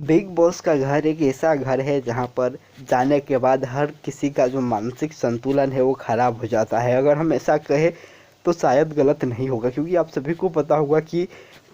Big boss का घर एक ऐसा घर है जहाँ पर जाने के बाद हर किसी का जो मानसिक संतुलन है वो खराब हो जाता है। अगर हम ऐसा कहें तो शायद गलत नहीं होगा, क्योंकि आप सभी को पता होगा कि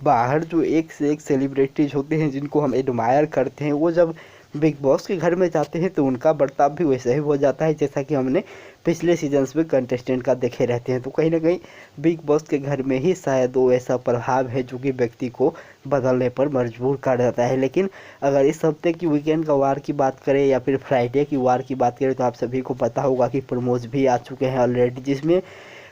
बाहर जो एक से एक सेलिब्रिटीज होते हैं जिनको हम एडमायर करते हैं, वो जब बिग बॉस के घर में जाते हैं तो उनका बर्ताव भी वैसा ही हो जाता है जैसा कि हमने पिछले सीजन्स में कंटेस्टेंट का देखे रहते हैं। तो कहीं ना कहीं बिग बॉस के घर में ही शायद वो ऐसा प्रभाव है जो कि व्यक्ति को बदलने पर मजबूर कर देता है। लेकिन अगर इस हफ्ते की वीकेंड का वार की बात करें या फिर फ्राइडे की वार की बात करें तो आप सभी को पता होगा कि प्रमोज भी आ चुके हैं ऑलरेडी, जिसमें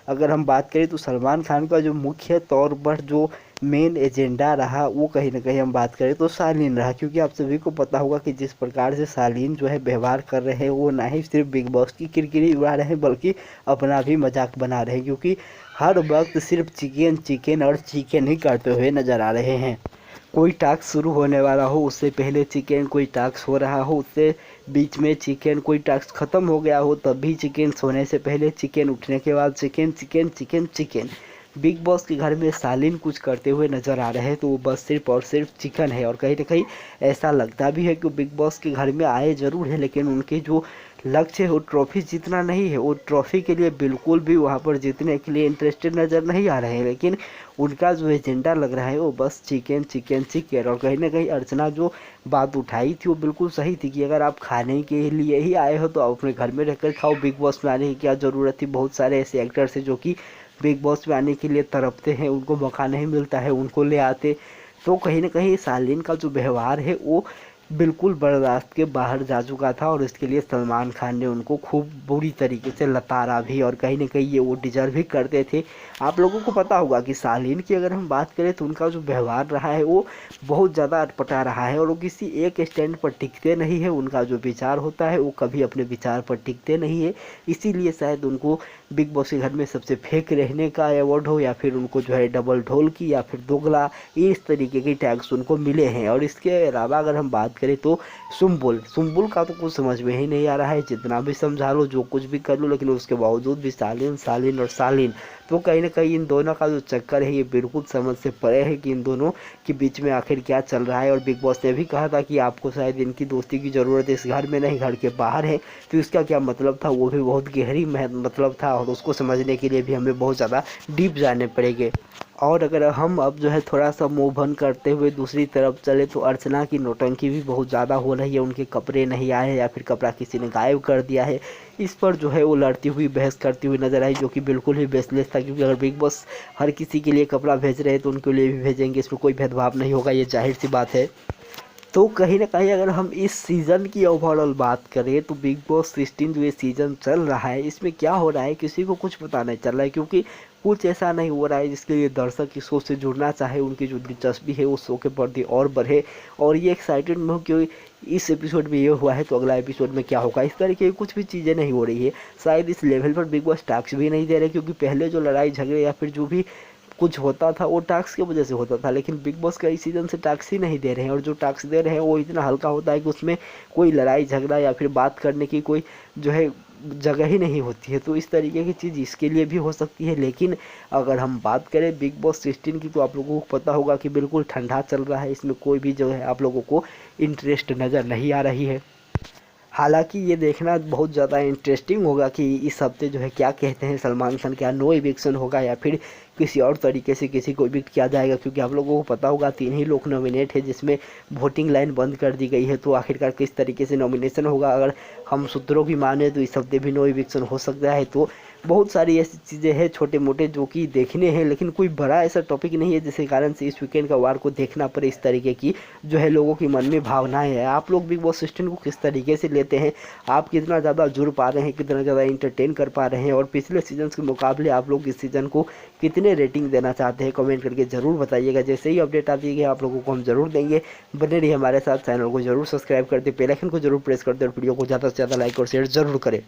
अगर हम बात करें तो सलमान खान का जो मुख्य तौर पर जो मेन एजेंडा रहा वो कहीं ना कहीं हम बात करें तो शालीन रहा। क्योंकि आप सभी को पता होगा कि जिस प्रकार से शालीन जो है व्यवहार कर रहे हैं वो ना ही सिर्फ बिग बॉस की किरकिरी उड़ा रहे हैं बल्कि अपना भी मजाक बना रहे हैं, क्योंकि हर वक्त सिर्फ चिकन चिकन और चिकन ही करते हुए नजर आ रहे हैं। कोई टास्क शुरू होने वाला हो उससे पहले चिकन, कोई टास्क हो रहा हो उससे बीच में चिकन, कोई टास्क ख़त्म हो गया हो तब भी चिकन, सोने से पहले चिकन, उठने के बाद chicken chicken chicken chicken. Big boss के घर में शालीन कुछ करते हुए नज़र आ रहे हैं तो वो बस सिर्फ और सिर्फ चिकन है। और कहीं ना कहीं ऐसा लगता भी है कि बिग बॉस के घर में आए ज़रूर है लेकिन उनके जो लक्ष्य है वो ट्रॉफी जीतना नहीं है। वो ट्रॉफी के लिए बिल्कुल भी वहाँ पर जीतने के लिए इंटरेस्टेड नज़र नहीं आ रहे हैं, लेकिन उनका जो एजेंडा लग रहा है वो बस चिकन चिकन चिकन। और कहीं ना कहीं अर्चना जो बात उठाई थी वो बिल्कुल सही थी कि अगर आप खाने के लिए ही आए हो तो आप अपने घर में रहकर खाओ, बिग बॉस में आने की क्या ज़रूरत थी। बहुत सारे ऐसे एक्टर्स हैं जो कि बिग बॉस में आने के लिए तड़पते हैं, उनको मौका नहीं मिलता है, उनको ले आते। तो कहीं ना कहीं शालीन का जो व्यवहार है वो बिल्कुल बर्दाश्त के बाहर जा चुका था और इसके लिए सलमान खान ने उनको खूब बुरी तरीके से लताड़ा भी, और कहीं ना कहीं ये वो डिजर्व भी करते थे। आप लोगों को पता होगा कि शालीन की अगर हम बात करें तो उनका जो व्यवहार रहा है वो बहुत ज़्यादा अटपटा रहा है और वो किसी एक स्टैंड पर टिकते नहीं है। उनका जो विचार होता है वो कभी अपने विचार पर टिकते नहीं है, इसीलिए शायद उनको बिग बॉस के घर में सबसे फेक रहने का अवार्ड हो या फिर उनको जो है डबल ढोल की या फिर दोगला, इस तरीके के टैग्स उनको मिले हैं। और इसके अलावा अगर हम बात करें तो सुम्बुल का तो कुछ समझ में ही नहीं आ रहा है, जितना भी समझा लो जो कुछ भी कर लो लेकिन उसके बावजूद भी शालीन शालीन और शालीन। तो कहीं ना कहीं इन दोनों का जो चक्कर है ये बिल्कुल समझ से परे है कि इन दोनों के बीच में आखिर क्या चल रहा है। और बिग बॉस ने भी कहा था कि आपको शायद इनकी दोस्ती की ज़रूरत है, इस घर में नहीं घर के बाहर है। तो इसका क्या मतलब था वो भी बहुत गहरी मतलब था और उसको समझने के लिए भी हमें बहुत ज़्यादा डीप जाने पड़ेंगे। और अगर हम अब जो है थोड़ा सा मूव ऑन करते हुए दूसरी तरफ चले तो अर्चना की नौटंकी भी बहुत ज़्यादा हो रही है। उनके कपड़े नहीं आए या फिर कपड़ा किसी ने गायब कर दिया है, इस पर जो है वो लड़ती हुई बहस करती हुई नजर आई, जो कि बिल्कुल ही बेसलेस था। क्योंकि अगर बिग बॉस हर किसी के लिए कपड़ा भेज रहे हैं तो उनके लिए भी भेजेंगे, इसमें कोई भेदभाव नहीं होगा, ये जाहिर सी बात है। तो कहीं ना कहीं अगर हम इस सीज़न की ओवरऑल बात करें तो बिग बॉस 16 जो ये सीज़न चल रहा है इसमें क्या हो रहा है किसी को कुछ पता नहीं चल रहा है, क्योंकि कुछ ऐसा नहीं हो रहा है जिसके लिए दर्शक इस शो से जुड़ना चाहे, उनकी जो दिलचस्पी है उस शो के प्रति और बढ़े और ये एक्साइटेड में हो कि इस एपिसोड में ये हुआ है तो अगला एपिसोड में क्या होगा। इस तरीके की कुछ भी चीज़ें नहीं हो रही है। शायद इस लेवल पर बिग बॉस टास्क भी नहीं दे रहे, क्योंकि पहले जो लड़ाई झगड़े या फिर जो भी कुछ होता था वो टास्क की वजह से होता था, लेकिन बिग बॉस का इस सीज़न से टास्क ही नहीं दे रहे हैं। और जो टास्क दे रहे हैं वो इतना हल्का होता है कि उसमें कोई लड़ाई झगड़ा या फिर बात करने की कोई जो है जगह ही नहीं होती है। तो इस तरीके की चीज़ इसके लिए भी हो सकती है। लेकिन अगर हम बात करें बिग बॉस 16 की तो आप लोगों को पता होगा कि बिल्कुल ठंडा चल रहा है, इसमें कोई भी जो है आप लोगों को इंटरेस्ट नज़र नहीं आ रही है। हालांकि ये देखना बहुत ज़्यादा इंटरेस्टिंग होगा कि इस हफ्ते जो है क्या कहते हैं सलमान खान, क्या नो इविक्शन होगा या फिर किसी और तरीके से किसी को इविक्ट किया जाएगा। क्योंकि आप लोगों को पता होगा 3 ही लोग नॉमिनेट है जिसमें वोटिंग लाइन बंद कर दी गई है। तो आखिरकार किस तरीके से नॉमिनेशन होगा, अगर हम सूत्रों की माने तो इस हफ्ते भी नो इविक्शन हो सकता है। तो बहुत सारी ऐसी चीज़ें हैं छोटे मोटे जो कि देखने हैं, लेकिन कोई बड़ा ऐसा टॉपिक नहीं है जिसके कारण से इस वीकेंड का वार को देखना पड़े। इस तरीके की जो है लोगों की मन में भावनाएं हैं। आप लोग बिग बॉस 16 को किस तरीके से लेते हैं, आप कितना ज़्यादा जुड़ पा रहे हैं, कितना ज़्यादा इंटरटेन कर पा रहे हैं और पिछले सीजन के मुकाबले आप लोग इस सीज़न को कितने रेटिंग देना चाहते हैं, कमेंट करके ज़रूर बताइएगा। जैसे ही अपडेट आती है आप लोगों को हम ज़रूर देंगे। बने रहिए हमारे साथ, चैनल को जरूर सब्सक्राइब कर दे, बेल आइकन को जरूर प्रेस कर दे और वीडियो को ज़्यादा से ज़्यादा लाइक और शेयर ज़रूर करें।